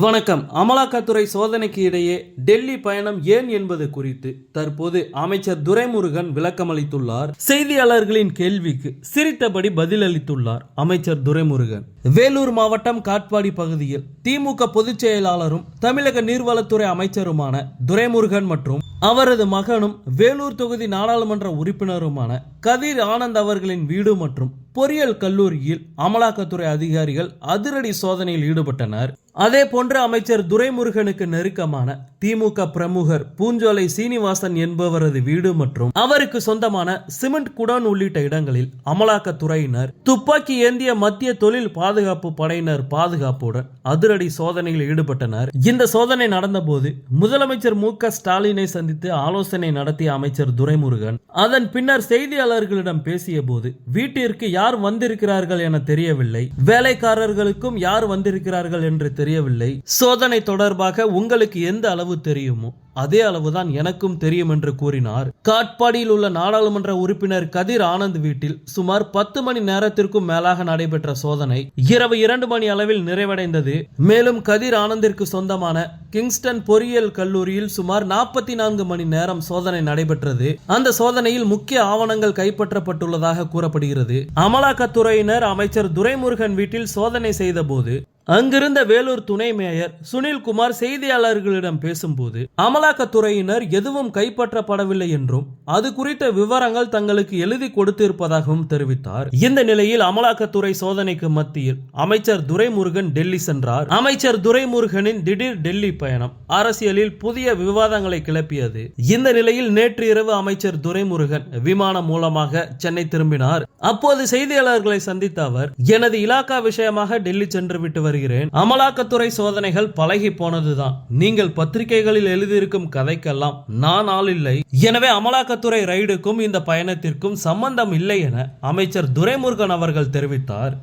வணக்கம். அமலாக்கத்துறை சோதனைக்கு இடையே டெல்லி பயணம் ஏன் என்பது குறித்து தற்போது அமைச்சர் துரைமுருகன் விளக்கமளித்துள்ளார். செய்தியாளர்களின் கேள்விக்கு சிரித்தபடி பதிலளித்துள்ளார் அமைச்சர் துரைமுருகன். வேலூர் மாவட்டம் காட்பாடி பகுதியில் திமுக பொதுச் செயலாளரும் தமிழக நீர்வளத்துறை அமைச்சருமான துரைமுருகன் மற்றும் அவரது மகனும் வேலூர் தொகுதி நாடாளுமன்ற உறுப்பினருமான கதிர் ஆனந்த் அவர்களின் வீடு மற்றும் பொறியியல் கல்லூரியில் அமலாக்கத்துறை அதிகாரிகள் அதிரடி சோதனையில் ஈடுபட்டனர். அதே போன்று அமைச்சர் துரைமுருகனுக்கு நெருக்கமான திமுக பிரமுகர் பூஞ்சோலை சீனிவாசன் என்பவரது வீடு மற்றும் அவருக்கு சொந்தமான சிமெண்ட் குடோன் உள்ளிட்ட இடங்களில் அமலாக்கத்துறையினர் துப்பாக்கி ஏந்திய மத்திய தொழில் பாதுகாப்பு படையினர் பாதுகாப்புடன் அதிரடி சோதனையில் ஈடுபட்டனர். இந்த சோதனை நடந்தபோது முதலமைச்சர் மு.க.ஸ்டாலினை சந்தித்து ஆலோசனை நடத்திய அமைச்சர் துரைமுருகன் அதன் பின்னர் செய்தியாளர்களிடம் பேசிய போது வீட்டிற்கு யார் வந்திருக்கிறார்கள் என தெரியவில்லை, வேலைக்காரர்களுக்கும் யார் வந்திருக்கிறார்கள் என்று தெரியவில்லை, சோதனை தொடர்பாக உங்களுக்கு எந்த அளவு தெரியுமோ அதே அளவுதான் எனக்கும் தெரியும் என்று கூறினார். காட்பாடியில் உள்ள நாடாளுமன்ற உறுப்பினர் கதிர் ஆனந்த் வீட்டில் சுமார் 10 மணி நேரத்திற்கும் மேலாக நடைபெற்ற சோதனை இரவு 2 மணி அளவில் நிறைவடைந்தது. மேலும் கதிர் ஆனந்திற்கு சொந்தமான கிங்ஸ்டன் பொறியியல் கல்லூரியில் சுமார் 44 மணி நேரம் சோதனை நடைபெற்றது. அந்த சோதனையில் முக்கிய ஆவணங்கள் கைப்பற்றப்பட்டுள்ளதாக கூறப்படுகிறது. அமலாக்கத்துறையினர் அமைச்சர் துரைமுருகன் வீட்டில் சோதனை செய்த போது அங்கிருந்த வேலூர் துணை மேயர் சுனில்குமார் செய்தியாளர்களிடம் பேசும்போது அமலாக்கத்துறையினர் எதுவும் கைப்பற்றப்படவில்லை என்றும் அது குறித்த விவரங்கள் தங்களுக்கு எழுதி கொடுத்திருப்பதாகவும் தெரிவித்தார். இந்த நிலையில் அமலாக்கத்துறை சோதனைக்கு மத்தியில் அமைச்சர் துரைமுருகன் டெல்லி சென்றார். அமைச்சர் துரைமுருகனின் திடீர் டெல்லி பயணம் அரசியலில் புதிய விவாதங்களை கிளப்பியது. இந்த நிலையில் நேற்று இரவு அமைச்சர் துரைமுருகன் விமானம் மூலமாக சென்னை திரும்பினார். அப்போது செய்தியாளர்களை சந்தித்த அவர், எனது இலாக்கா விஷயமாக டெல்லி சென்று விட்டு வருகிறேன். அமலாக்கத்துறை சோதனைகள் பழகி போனதுதான். நீங்கள் பத்திரிகைகளில் எழுதியிருக்கும் கதைக்கெல்லாம் நான் ஆள் இல்லை. எனவே அமலாக்கத்துறை ரைடுக்கும் இந்த பயணத்திற்கும் சம்பந்தம் இல்லை என அமைச்சர் துரைமுருகன் அவர்கள் தெரிவித்தார்.